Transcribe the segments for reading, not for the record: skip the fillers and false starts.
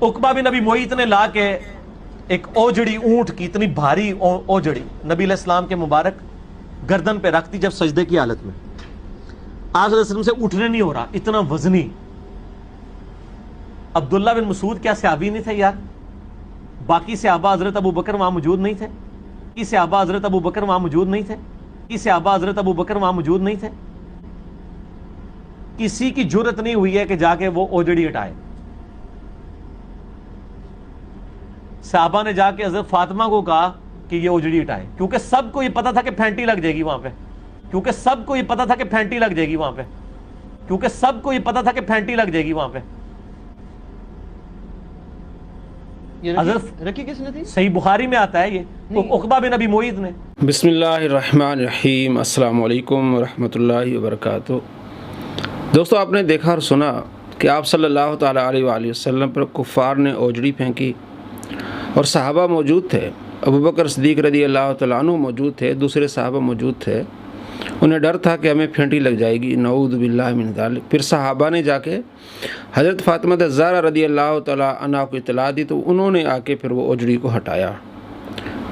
उकबा बिन नबी मुईत ने ला के एक ओजड़ी ऊंट की, इतनी भारी ओजड़ी नबी अलैहिस्सलाम के मुबारक गर्दन पे रखती जब सजदे की हालत में। आप वसल्लम से उठने नहीं हो रहा, इतना वजनी। अब्दुल्ला बिन मसूद क्या सहाबी नहीं थे यार? बाकी सहाबा हजरत अबू बकर वहां मौजूद नहीं थे? कि सहाबा हजरत अबू बकर वहां मौजूद नहीं थे? कि सहाबा हजरत अबू बकर वहां मौजूद नहीं थे? किसी की जुर्रत नहीं हुई है कि जाके वो ओजड़ी हटाए। सहाबा ने जाके हजरत फातिमा को कहा कि ये ओजड़ी हटाए, क्योंकि सबको ये पता था कि फैंटी लग जाएगी वहां पे, क्योंकि सबको ये पता था कि फैंटी लग जाएगी वहां पे, क्योंकि सबको ये पता था कि फैंटी लग जाएगी वहां पे। रखी किसने थी? सही बुखारी में आता है ये, उकबा बिन नबी मुईत ने। बिस्मिल्लाहिर्रहमानिर्रहीम, अस्सलाम वालेकुम वरहमतुल्लाहि वबरकातुहू। दोस्तों, आपने देखा और सुना कि आप सल्लल्लाहु ताला अलैहि वसल्लम पर कुफ़ार ने ओजड़ी फेंकी और सहाबा मौजूद थे। अबू बकर सिद्दीक़ रज़ी अल्लाह तआला अन्हु मौजूद थे, दूसरे सहाबा मौजूद थे। उन्हें डर था कि हमें फेंटी लग जाएगी, नऊज़ु बिल्लाहि मिन ज़ालिक। फिर सहाबा ने जाके हज़रत फ़ातिमा ज़हरा रज़ी अल्लाह तआला अन्हा को इत्तला दी, तो उन्होंने आके फिर वो ओजड़ी को हटाया।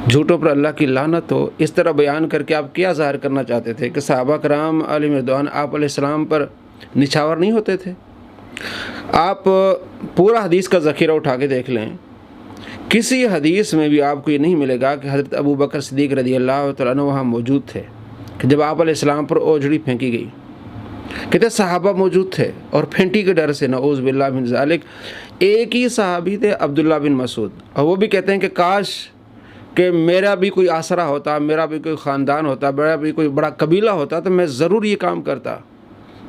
झूठों पर अल्लाह की लानत हो। इस तरह बयान करके आप क्या ज़ाहिर करना चाहते थे कि सहाबा कराम अलैहिम रिज़वान आप अलैहिस्सलाम पर निछावर नहीं होते थे? आप पूरा हदीस का ज़ख़ीरा उठा के देख लें, किसी हदीस में भी आपको ये नहीं मिलेगा कि हज़रत अबू बकर सिद्दीक़ रज़ी अल्लाह तआला अन्हु वहाँ मौजूद थे कि जब आप अलैहिस्सलाम पर ओजड़ी फेंकी गई। कहते सहाबा मौजूद थे और फेंटी के डर से, नऊज़ु बिल्लाहि मिन ज़ालिक। एक ही सहाबी थे, अब्दुल्ला बिन मसूद, और वो भी कहते हैं कि काश कि मेरा भी कोई आसरा होता, मेरा भी कोई ख़ानदान होता, मेरा भी कोई बड़ा कबीला होता तो मैं ज़रूर ये काम करता,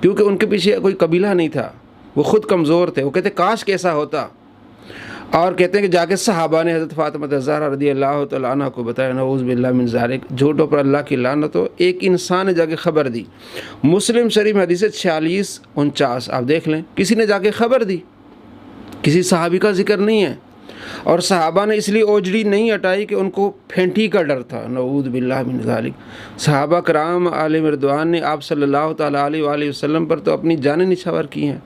क्योंकि उनके पीछे कोई कबीला नहीं था, वो ख़ुद कमज़ोर थे। वो कहते काश कैसा होता। और कहते हैं कि जाके सहाबा ने हज़रत फ़ातिमा ज़हरा रज़ी अल्लाह तआला अन्हा को बताया, नऊज़ु बिल्लाहि मिन ज़ालिक। झूठों पर अल्लाह की लानत हो। एक इंसान ने जाके ख़बर दी। मुस्लिम शरीफ में हदीस 46-49 आप देख लें, किसी ने जाके ख़बर दी, किसी सहाबी का जिक्र नहीं है। और सहाबा ने इसलिए ओजड़ी नहीं हटाई कि उनको फेंटी का डर था, नऊज़ु बिल्लाहि मिन ज़ालिक। सहाबा कराम अलैहिम रिज़वान ने आप सल्लल्लाहु ताला अलैहि वसल्लम पर तो अपनी जानें निछावर की हैं।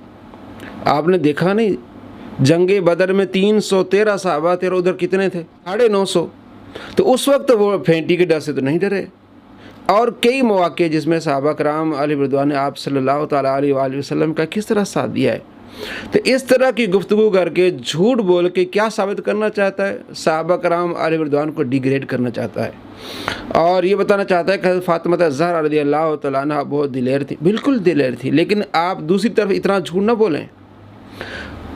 आपने देखा नहीं, जंगे बदर में 313 सहाबा थे और उधर कितने थे? 950। तो उस वक्त वो फेंटी के डर से तो नहीं डरे। और कई मौके जिसमें सहाबा कराम अलैहिम रिज़वान ने आप सल्लल्लाहु ताला अलैहि वसल्लम का किस तरह साथ दिया है। तो इस तरह की गुफ्तगू करके, झूठ बोल के क्या साबित करना चाहता है? सहाबा कराम अलैहिम रिज़वान को डिग्रेड करना चाहता है और ये बताना चाहता है कि हज़रत फ़ातिमा ज़हरा रज़ी अल्लाह तआला अन्हा बहुत दिलेर थी। बिल्कुल दिलेर थी, लेकिन आप दूसरी तरफ इतना झूठ ना बोलें।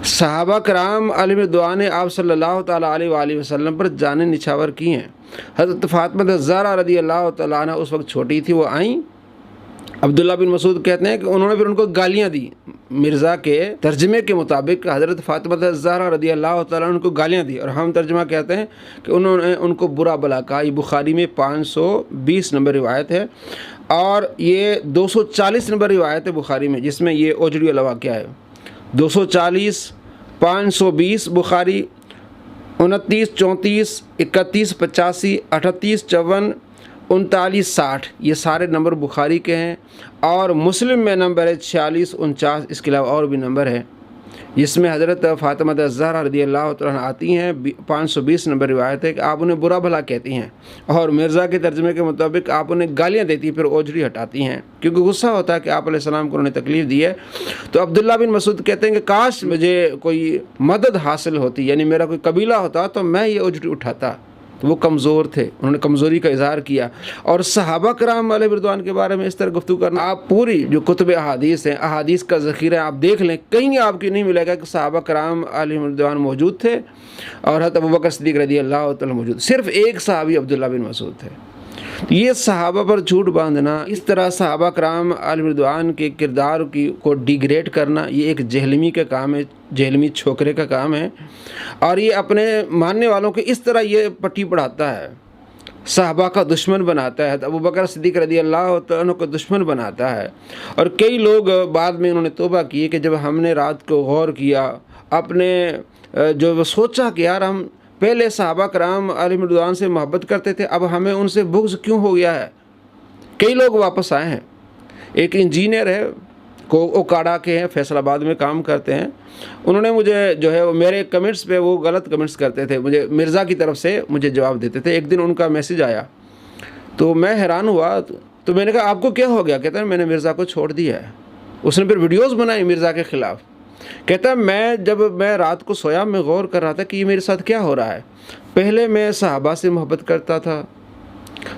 सहाबा कराम अलैहिम रिज़वान ने आप सल्लल्लाहु ताला अलैहि वसल्लम पर जाने निछावर की हैं। हज़रत फ़ातिमा ज़हरा रज़ी अल्लाह तआला अन्हा उस वक्त छोटी थी, वो आईं। अब्दुल्ला बिन मसूद कहते हैं कि उन्होंने फिर उनको गालियाँ दी। मिर्ज़ा के तर्जमे के मुताबिक हज़रत फ़ातिमा ज़हरा रज़ी अल्लाह तआला उनको गालियाँ दी, और हम तर्जमा कहते हैं कि उन्होंने उनको बुरा भला कहा। ये बुखारी में 520 नंबर रिवायत है और ये 240 नंबर रिवायत है बुखारी में, जिसमें ये ओजड़ी वाला वाक़या है। 240, 520 बुखारी, 29, 34, 31, 85, 38, 54, 39, 60 ये सारे नंबर बुखारी के हैं। और मुस्लिम में नंबर है 46, 49, इसके अलावा और भी नंबर है जिसमें हज़रत फ़ातिमा ज़हरा रज़ी अल्लाह तआला आती हैं। 520 नंबर रिवायत है कि आप उन्हें बुरा भला कहती हैं, और मिर्ज़ा के तर्जमे के मुताबिक आप उन्हें गालियाँ देती, फिर ओजड़ी हटाती हैं क्योंकि गुस्सा होता है कि आप अलैहिस्सलाम को उन्होंने तकलीफ़ दी है। तो अब्दुल्ला बिन मसूद कहते हैं कि काश मुझे कोई मदद हासिल होती, यानी मेरा कोई कबीला होता तो मैं ये ओजड़ी उठाता। तो वो कमज़ोर थे, उन्होंने कमज़ोरी का इज़हार किया। और सहाबा कराम अलैहिम रिज़वान के बारे में इस तरह गुफ्तगू करना, आप पूरी जो कुतुब अहादीस हैं, अहादीस का ज़ख़ीरा आप देख लें, कहीं आपको नहीं मिलेगा कि सहाबा कराम अलैहिम रिज़वान मौजूद थे और हज़रत अबू बकर सिद्दीक़ रज़ी अल्लाह तआला मौजूद। सिर्फ एक सहाबी अब्दुल्ला बिन मसूद थे। ये सहाबा पर झूठ बांधना, इस तरह सहाबा कराम अलैहिम रिज़वान के किरदार को डिग्रेड करना, ये एक जहलमी का काम है, जहलमी छोकरे का काम है। और ये अपने मानने वालों को इस तरह ये पट्टी पढ़ाता है, सहाबा का दुश्मन बनाता है, अबू बकर सिद्दीक़ रज़ी अल्लाह तआला को दुश्मन बनाता है। और कई लोग बाद में उन्होंने तौबा की कि जब हमने रात को गौर किया, अपने जो सोचा कि यार हम पहले सहाबा कराम अलैहिम रिज़वान से मोहब्बत करते थे, अब हमें उनसे बुग़्ज़ क्यों हो गया है। कई लोग वापस आए हैं। एक इंजीनियर है, اوکاڑا کے ہیں، فیصل آباد میں کام کرتے ہیں. انہوں نے مجھے جو ہے میرے کمنٹس پہ وہ غلط کمنٹس کرتے تھے، مجھے مرزا کی طرف سے مجھے جواب دیتے تھے. ایک دن ان کا میسیج آیا تو میں حیران ہوا، تو میں نے کہا آپ کو کیا ہو گیا؟ کہتا ہے میں نے مرزا کو چھوڑ دیا ہے. اس نے پھر ویڈیوز بنائی مرزا کے خلاف. کہتا ہے جب میں رات کو سویا میں غور کر رہا تھا کہ یہ میرے ساتھ کیا ہو رہا ہے. پہلے میں صحابہ سے محبت کرتا تھا،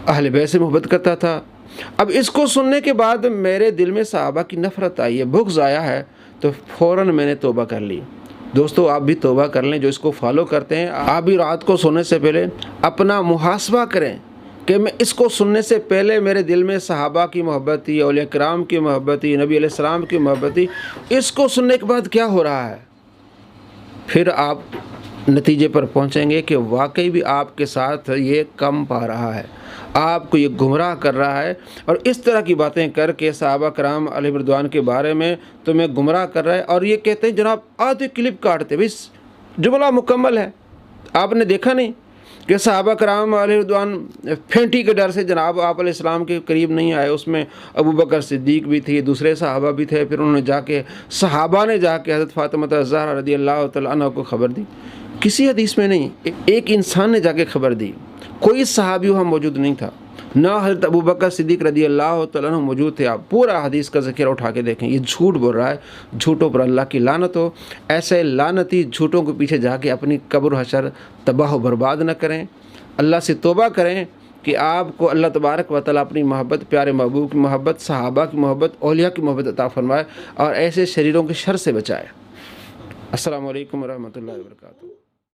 اہل بیت سے محبت کرتا تھا، اب اس کو سننے کے بعد میرے دل میں صحابہ کی نفرت آئی ہے، بغض آیا ہے، تو فوراً میں نے توبہ کر لی. دوستو آپ بھی توبہ کر لیں جو اس کو فالو کرتے ہیں. آپ بھی رات کو سونے سے پہلے اپنا محاسبہ کریں کہ میں اس کو سننے سے پہلے میرے دل میں صحابہ کی محبت تھی، اولیاء کرام کی محبت تھی، نبی علیہ السلام کی محبت تھی، اس کو سننے کے بعد کیا ہو رہا ہے. پھر آپ نتیجے پر پہنچیں گے کہ واقعی بھی آپ کے ساتھ یہ کم پا رہا ہے، آپ کو یہ گمراہ کر رہا ہے، اور اس طرح کی باتیں کر کے صحابہ کرام علیہ رضوان کے بارے میں تمہیں گمراہ کر رہا ہے. اور یہ کہتے ہیں جناب آدھے کلپ کاٹتے، بس جملہ مکمل ہے. آپ نے دیکھا نہیں کہ صحابہ کرام علیہ رضوان پھینٹی کے ڈر سے جناب آپ علیہ السلام کے قریب نہیں آئے. اس میں ابو بکر صدیق بھی تھی، دوسرے صحابہ بھی تھے. پھر انہوں نے جا کے صحابہ نے جا کے حضرت فاطمہ الزہرا رضی اللہ تعالیٰ عنہ کو خبر دی. کسی حدیث میں نہیں، ایک انسان نے جا کے خبر دی. کوئی صحابی وہاں موجود نہیں تھا، نہ حضرت ابو بکر صدیق رضی اللہ تعالیٰ عنہ موجود تھے. آپ پورا حدیث کا ذکر اٹھا کے دیکھیں، یہ جھوٹ بول رہا ہے. جھوٹوں پر اللہ کی لعنت ہو. ایسے لعنتی جھوٹوں کے پیچھے جا کے اپنی قبر و حشر تباہ و برباد نہ کریں. اللہ سے توبہ کریں کہ آپ کو اللہ تبارک و تعالیٰ اپنی محبت، پیارے محبوب کی محبت، صحابہ کی محبت، اولیاء کی محبت عطا فرمائے، اور ایسے شریروں کے شر سے بچائے. السلام علیکم ورحمۃ اللہ وبرکاتہ.